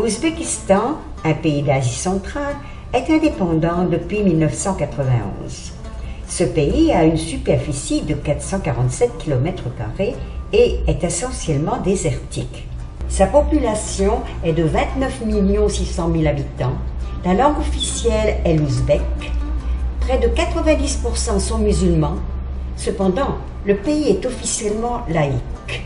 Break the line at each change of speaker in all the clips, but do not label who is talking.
Ouzbékistan, un pays d'Asie centrale, est indépendant depuis 1991. Ce pays a une superficie de 447 km² et est essentiellement désertique. Sa population est de 29 600 000 habitants. La langue officielle est l'ouzbek. Près de 90% sont musulmans. Cependant, le pays est officiellement laïque.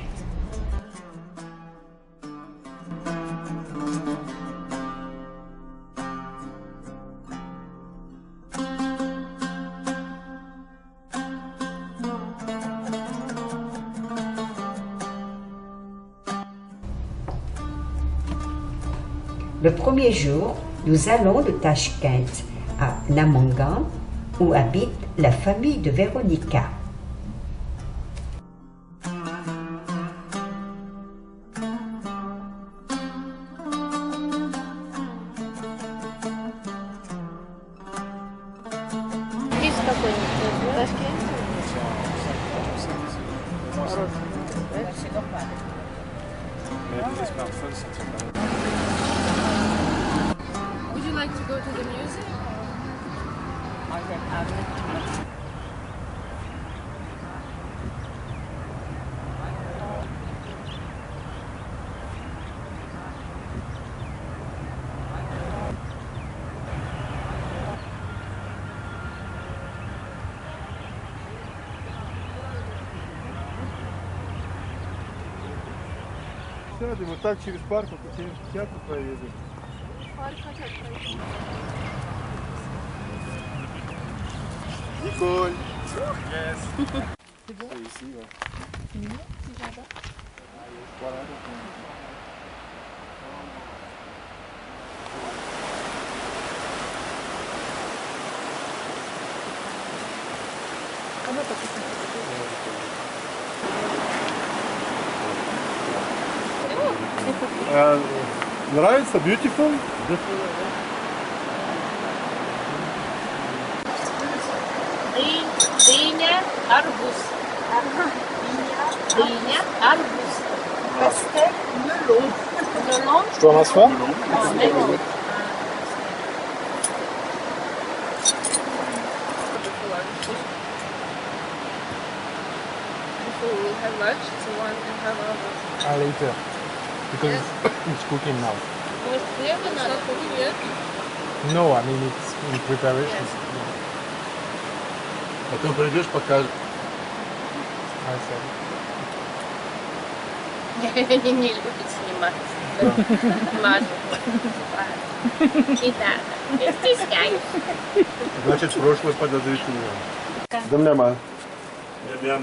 Le premier jour, nous allons de Tachkent à Namangan, où habite la famille de Véronica.
Would you like to go to the museum?
Сядем, вот так через парк, вот через театр проедем. Nicole. Yes. C'est bon. C'est ici, ouais. C'est mignon, ce jardin. Voilà.
Comment t'as fait ça?
Нравится? Beautiful?
Дыня, арбуз. Дыня, арбуз. Пастель, melon. Melon.
Что у нас с вами?
Melon.
Before we have lunch, so one and have others.
Later. Because
Yes.
it's cooking now.
Может, хлеба надо?
Нет.
No, I mean it's in preparation.
Потом придешь, покажешь.
I said.
Они не любят снимать. Мажут. Не надо. Не стесняйся.
Значит, прошлое подозрительно.
Дымляма.
Ням-ням.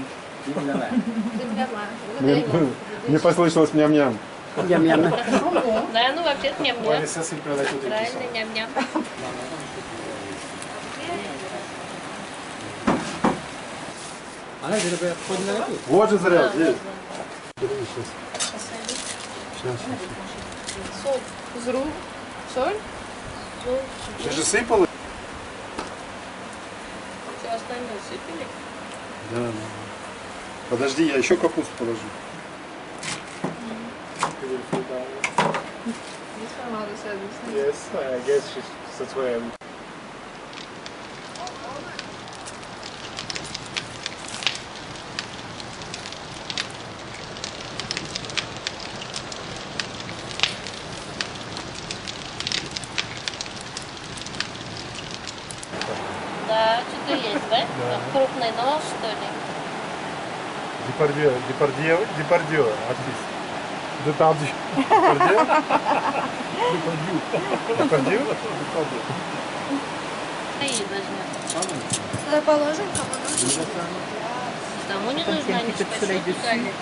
Мне послышалось ням-ням.
Да, ну вообще-то ням-ням. Правильно, ням-ням.
Вот же зря. Здесь.
Соль. Зру. Соль.
Ты же сыпала?
Все остальное сыпали.
Да. Подожди, я еще капусту положу.
Yes, I guess that's why I'm...
Да, что-то есть, да? Как крупный нос, что ли?
Депардье, артист. Депардье. Депардье? Депардье?
Ты возьмем.
Сюда положим, кому
Тому не нужно, они спасибо дали.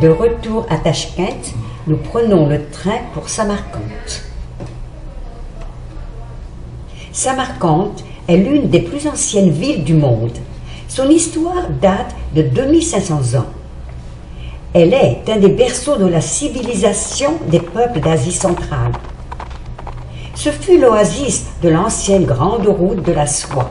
De retour à Tachkent, nous prenons le train pour Samarcande. Samarcande est l'une des plus anciennes villes du monde. Son histoire date de 2500 ans. Elle est un des berceaux de la civilisation des peuples d'Asie centrale. Ce fut l'oasis de l'ancienne grande route de la soie.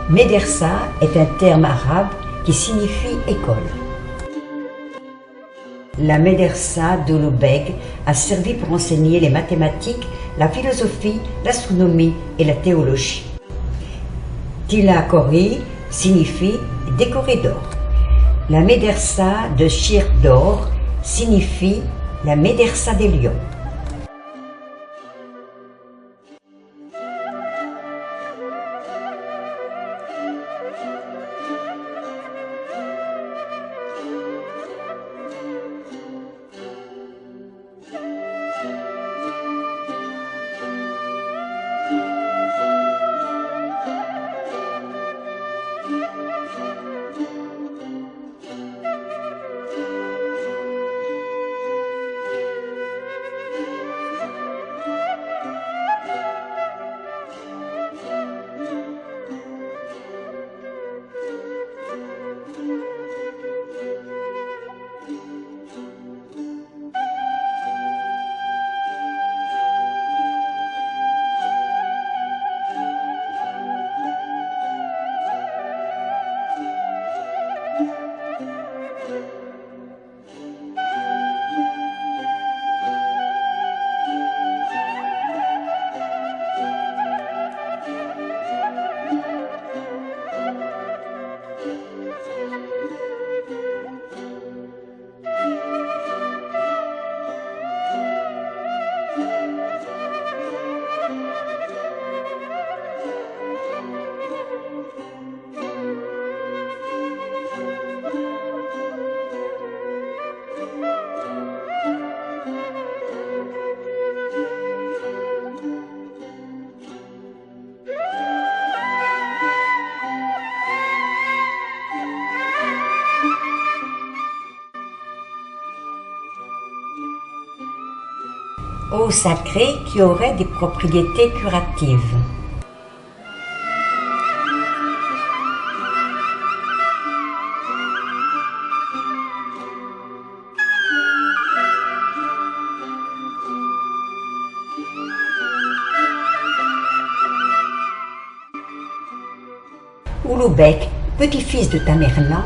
Médersa est un terme arabe qui signifie école. La médersa d'Ulubeg a servi pour enseigner les mathématiques, la philosophie, l'astronomie et la théologie. Tila Kori signifie décoré d'or. La médersa de Shir d'or signifie la médersa des lions. Eau sacrée qui aurait des propriétés curatives. Ulubeg, petit-fils de Tamerlan,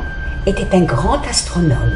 était un grand astronome.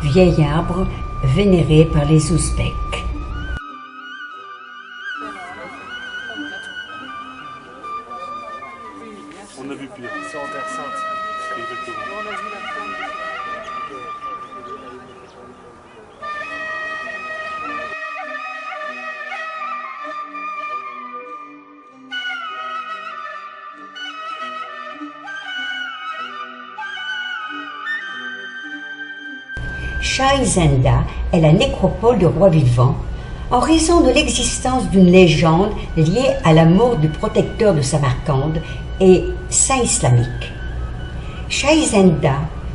Vieil arbre vénéré par les Ouzbeks.
On a vu pire.
C'est en Terre Sainte.
Exactement.
On a vu la femme.
Shaizenda est la nécropole du roi vivant en raison de l'existence d'une légende liée à la mort du protecteur de Samarcande et saint islamique. Shaizenda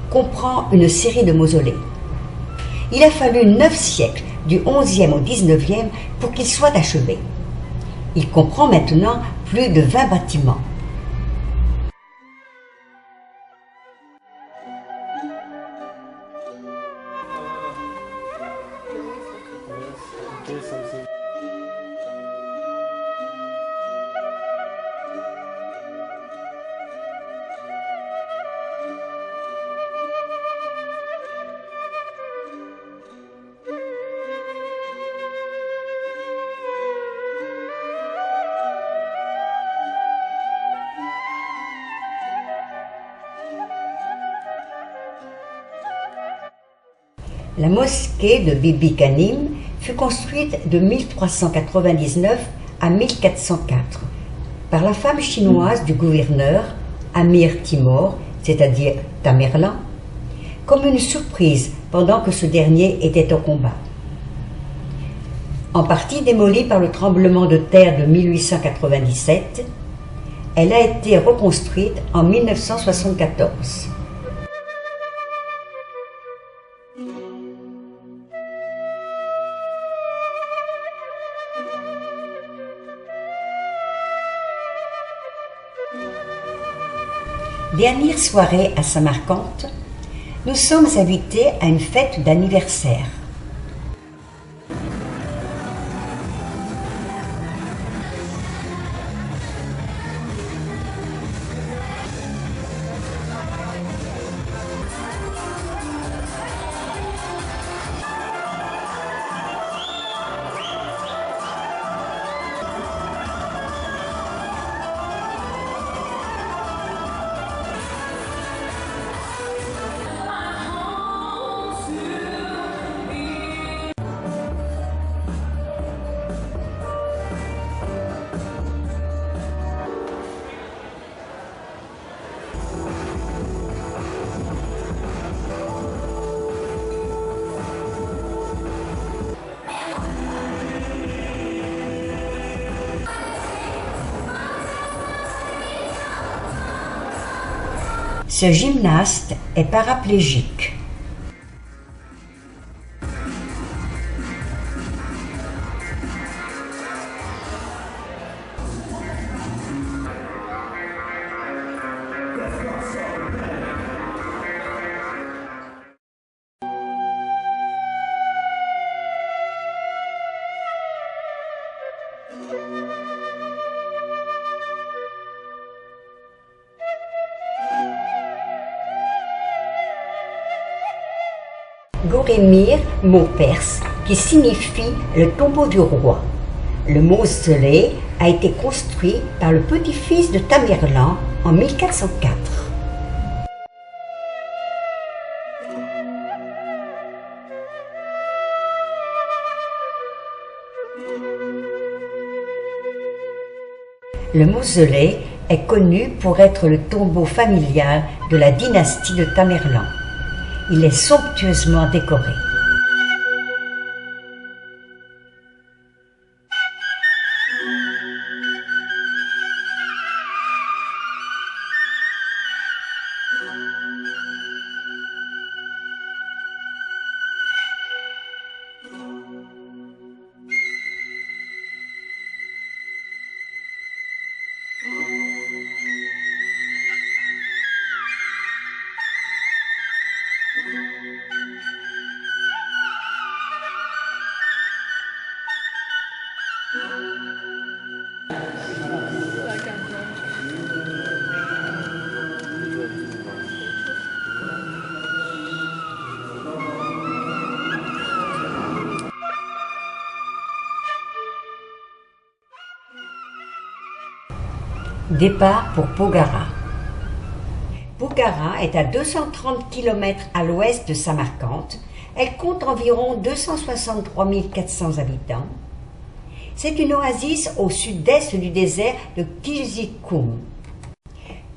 comprend une série de mausolées. Il a fallu 9 siècles, du 11e au 19e, pour qu'il soit achevé. Il comprend maintenant plus de 20 bâtiments. La mosquée de Bibi Kanim fut construite de 1399 à 1404 par la femme chinoise du gouverneur, Amir Timur, c'est-à-dire Tamerlan, comme une surprise pendant que ce dernier était au combat. En partie démolie par le tremblement de terre de 1897, elle a été reconstruite en 1974. Dernière soirée à Samarcande, nous sommes invités à une fête d'anniversaire. Ce gymnaste est paraplégique. Gorémir, mot perse, qui signifie le tombeau du roi. Le mausolée a été construit par le petit-fils de Tamerlan en 1404. Le mausolée est connu pour être le tombeau familial de la dynastie de Tamerlan. Il est somptueusement décoré. Départ pour Pokhara. Pokhara est à 230 km à l'ouest de Samarcande. Elle compte environ 263 400 habitants. C'est une oasis au sud-est du désert de Kizilkum.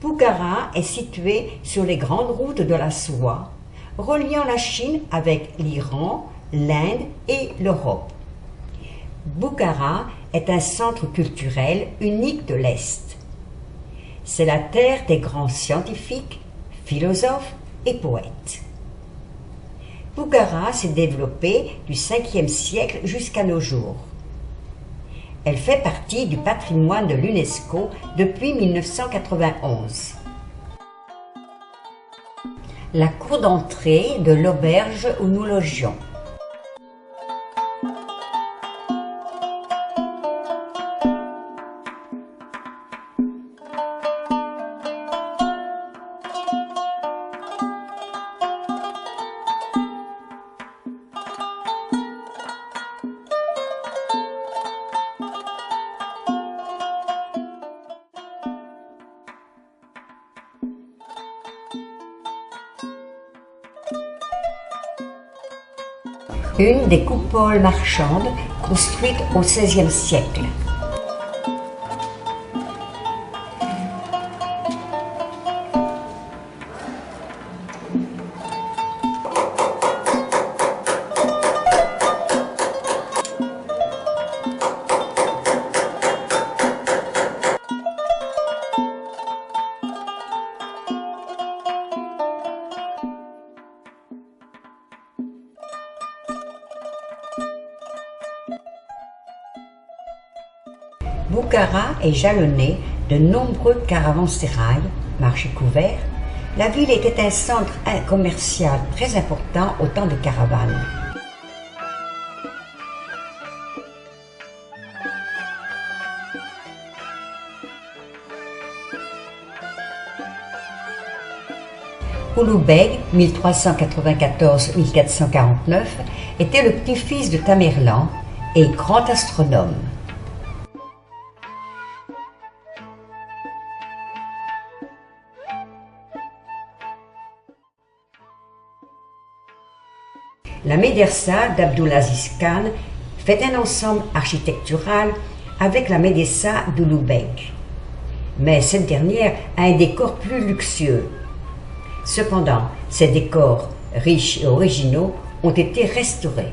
Pokhara est située sur les grandes routes de la soie, reliant la Chine avec l'Iran, l'Inde et l'Europe. Pokhara est un centre culturel unique de l'Est. C'est la terre des grands scientifiques, philosophes et poètes. Pokhara s'est développée du 5e siècle jusqu'à nos jours. Elle fait partie du patrimoine de l'UNESCO depuis 1991. La cour d'entrée de l'auberge où nous logions. une des coupoles marchandes construites au XVIe siècle. Boukhara est jalonnée de nombreux caravansérails, marchés couverts. La ville était un centre commercial très important au temps des caravanes. Ulugh Beg, 1394-1449, était le petit-fils de Tamerlan et grand astronome. La médersa d'Abdulaziz Khan fait un ensemble architectural avec la médersa d'Ulugh Beg. Mais cette dernière a un décor plus luxueux. Cependant, ces décors riches et originaux ont été restaurés.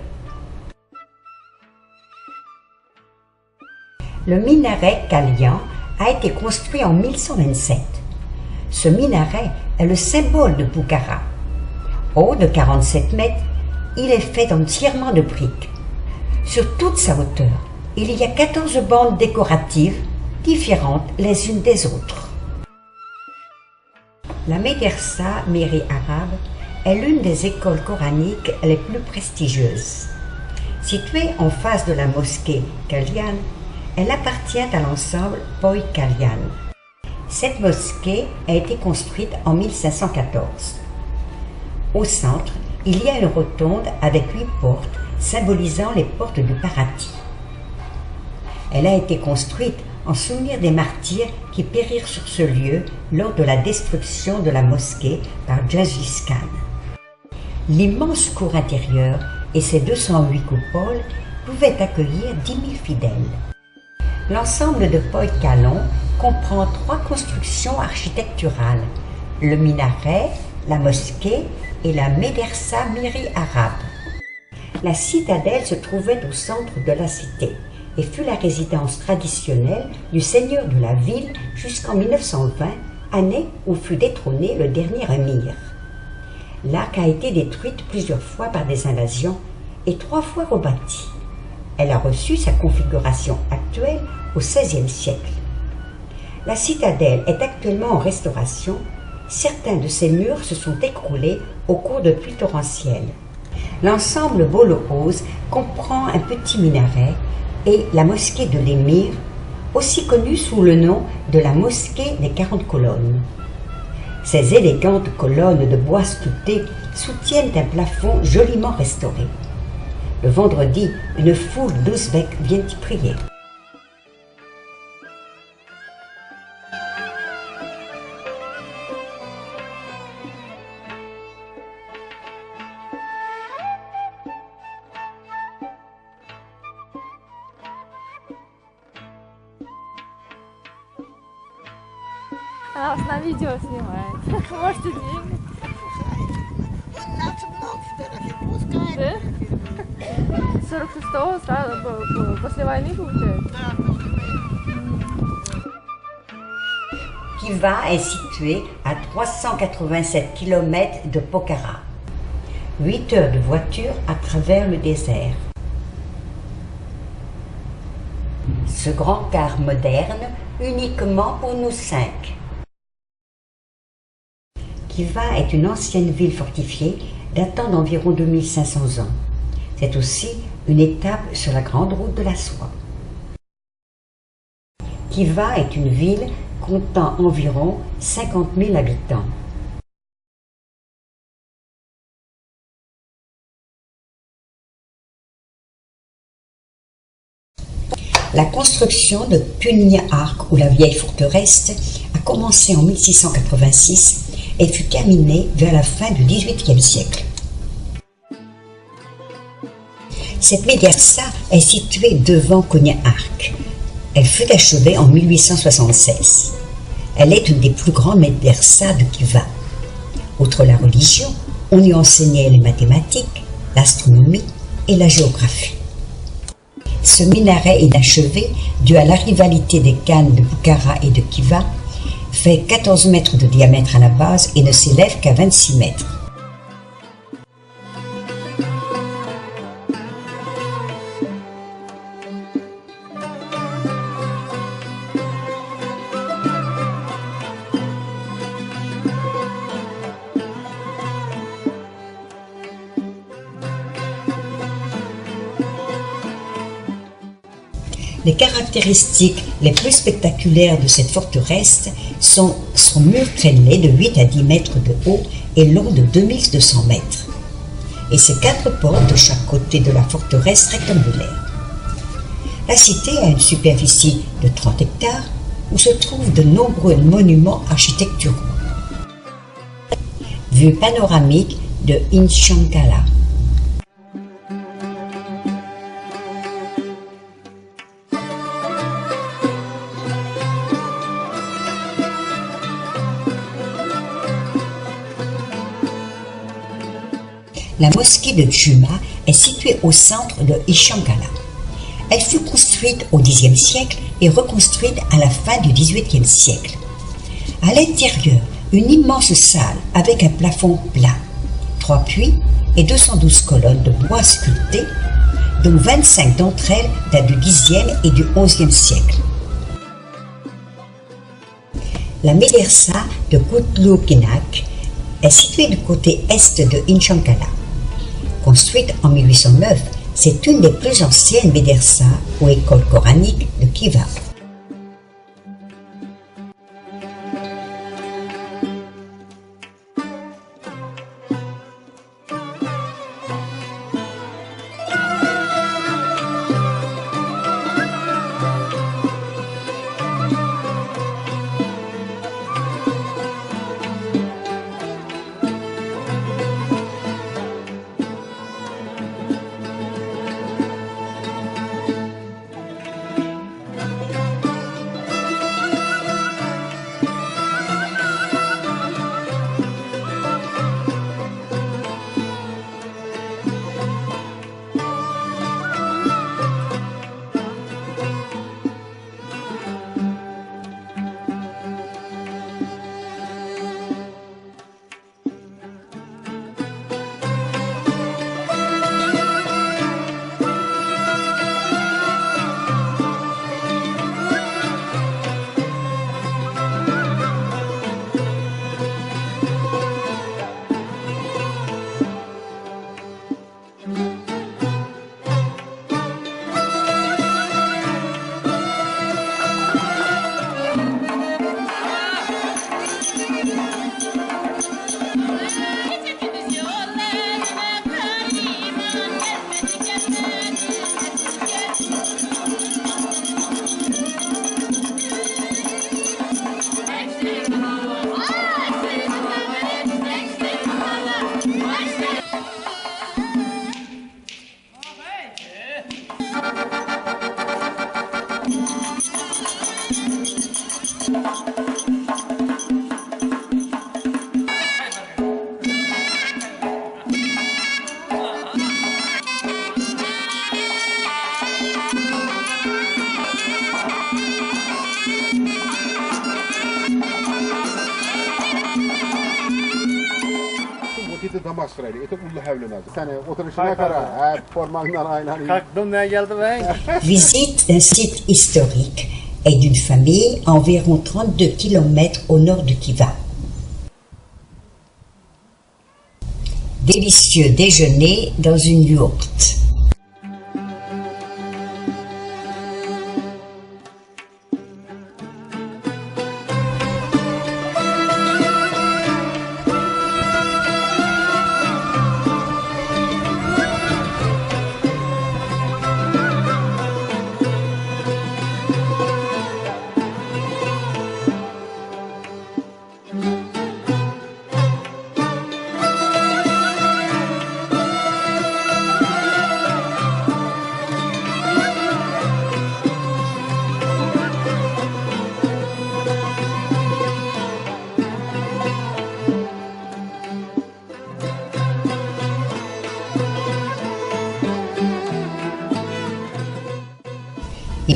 Le minaret Kalian a été construit en 1127. Ce minaret est le symbole de Boukhara. Haut de 47 mètres, il est fait entièrement de briques. Sur toute sa hauteur, il y a 14 bandes décoratives, différentes les unes des autres. La médersa Miri Arabe est l'une des écoles coraniques les plus prestigieuses. Située en face de la mosquée Kalian, elle appartient à l'ensemble Poy Kalian. Cette mosquée a été construite en 1514. Au centre, il y a une rotonde avec 8 portes symbolisant les portes du paradis. Elle a été construite en souvenir des martyrs qui périrent sur ce lieu lors de la destruction de la mosquée par Gengis Khan. L'immense cour intérieure et ses 208 coupoles pouvaient accueillir 10 000 fidèles. L'ensemble de Poy Kalon comprend 3 constructions architecturales, le minaret, la mosquée et la médersa Miri Arabe. La citadelle se trouvait au centre de la cité et fut la résidence traditionnelle du seigneur de la ville jusqu'en 1920, année où fut détrôné le dernier émir. L'arc a été détruite plusieurs fois par des invasions et 3 fois rebâtie. Elle a reçu sa configuration actuelle au XVIe siècle. La citadelle est actuellement en restauration. Certains de ses murs se sont écroulés au cours de pluies torrentielles. L'ensemble Bolo-Rose comprend un petit minaret et la mosquée de l'émir, aussi connue sous le nom de la mosquée des 40 colonnes. Ces élégantes colonnes de bois sculpté soutiennent un plafond joliment restauré. Le vendredi, une foule d'Ouzbeks vient y prier.
Она на видео снимает. Можете деньги. Да? 46-го сразу после войны получается?
Khiva est située à 387 km de Pokhara. 8 heures de voiture à travers le désert. Ce grand car moderne uniquement pour nous 5. Khiva est une ancienne ville fortifiée datant d'environ 2500 ans. C'est aussi une étape sur la grande route de la soie. Khiva est une ville comptant environ 50 000 habitants. La construction de Punya Arc, ou la vieille forteresse, a commencé en 1686 et fut terminée vers la fin du XVIIIe siècle. Cette médersa est située devant Konya Ark. Elle fut achevée en 1876. Elle est une des plus grandes médersas de Khiva. Outre la religion, on y enseignait les mathématiques, l'astronomie et la géographie. Ce minaret inachevé, dû à la rivalité des khan de Bukhara et de Khiva, fait 14 mètres de diamètre à la base et ne s'élève qu'à 26 mètres. Les caractéristiques les plus spectaculaires de cette forteresse sont son mur crénelé de 8 à 10 mètres de haut et long de 2200 mètres, et ses 4 portes de chaque côté de la forteresse rectangulaire. La cité a une superficie de 30 hectares où se trouvent de nombreux monuments architecturaux. Vue panoramique de Inshankala. La mosquée de Juma est située au centre de Ishankala. Elle fut construite au Xe siècle et reconstruite à la fin du XVIIIe siècle. À l'intérieur, une immense salle avec un plafond plat, 3 puits et 212 colonnes de bois sculptées, dont 25 d'entre elles datent du Xe et du XIe siècle. La médersa de Kutlu Kinak est située du côté est de Inshankala. Construite en 1809, c'est une des plus anciennes médersas ou écoles coraniques de Khiva.
Itu damas sırayla, itu ullu hevlenaz. Sen oturuşuna kadar, formandan aynen.
Kalktım ne geldi ben?
Visite d'un site historique et d'une famille à environ 32 km au nord de Khiva. Délicieux déjeuner dans une yourte.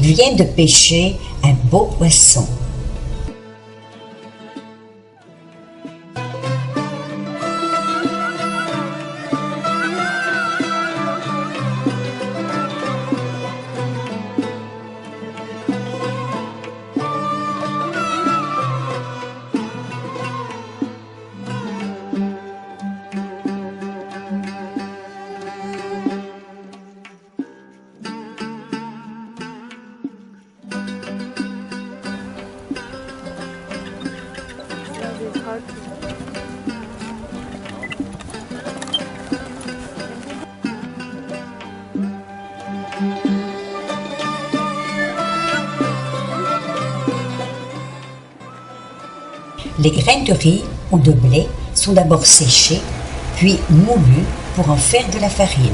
vient de pêcher un beau poisson. Les graines de riz ou de blé sont d'abord séchées, puis moulues pour en faire de la farine.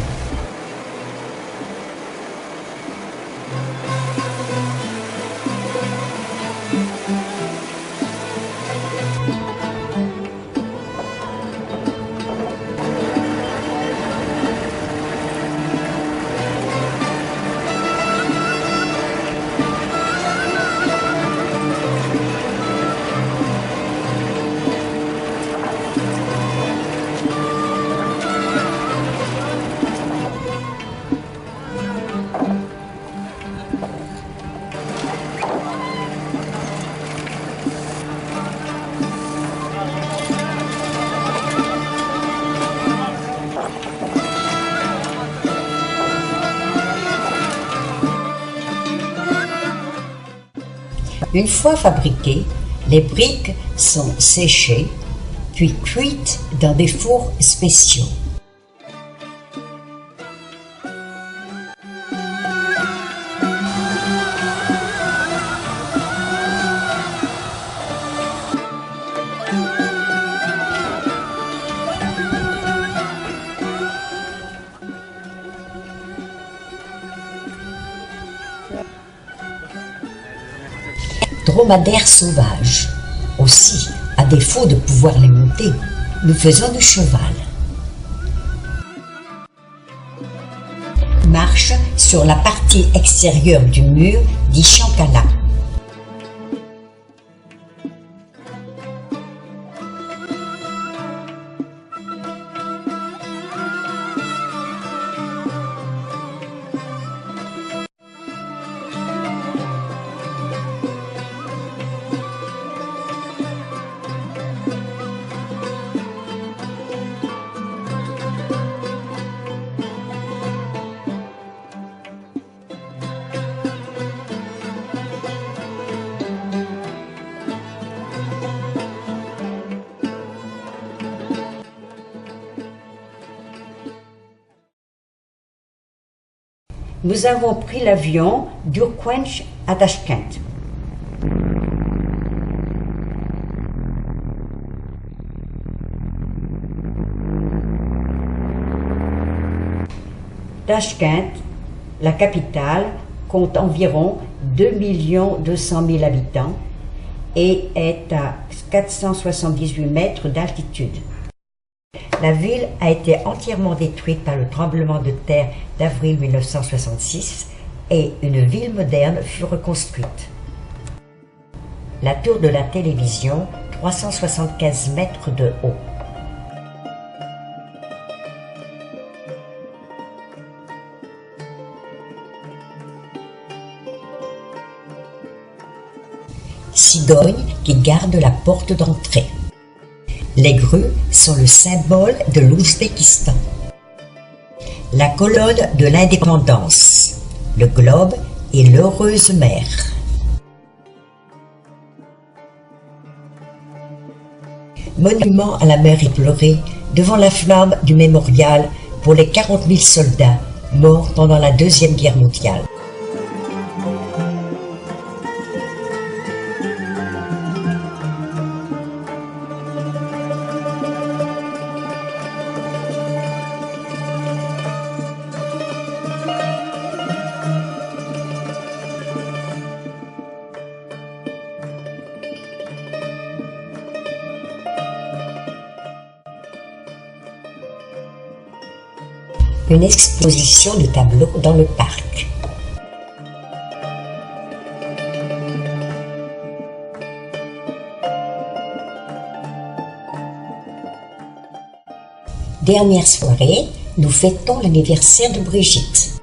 Une fois fabriquées, les briques sont séchées, puis cuites dans des fours spéciaux. Dromadaires sauvages. Aussi, à défaut de pouvoir les monter, nous faisons du cheval. Marche sur la partie extérieure du mur d'Ishankala. Nous avons pris l'avion d'Urkwench à Tashkent. Tashkent, la capitale, compte environ 2 200 000 habitants et est à 478 mètres d'altitude. La ville a été entièrement détruite par le tremblement de terre d'avril 1966 et une ville moderne fut reconstruite. La tour de la télévision, 375 mètres de haut. Cigogne qui garde la porte d'entrée. Les grues sont le symbole de l'Ouzbékistan. La colonne de l'indépendance, le globe et l'heureuse mer. Monument à la mer éplorée devant la flamme du mémorial pour les 40 000 soldats morts pendant la Deuxième Guerre mondiale. Une exposition de tableaux dans le parc. Dernière soirée, nous fêtons l'anniversaire de Brigitte.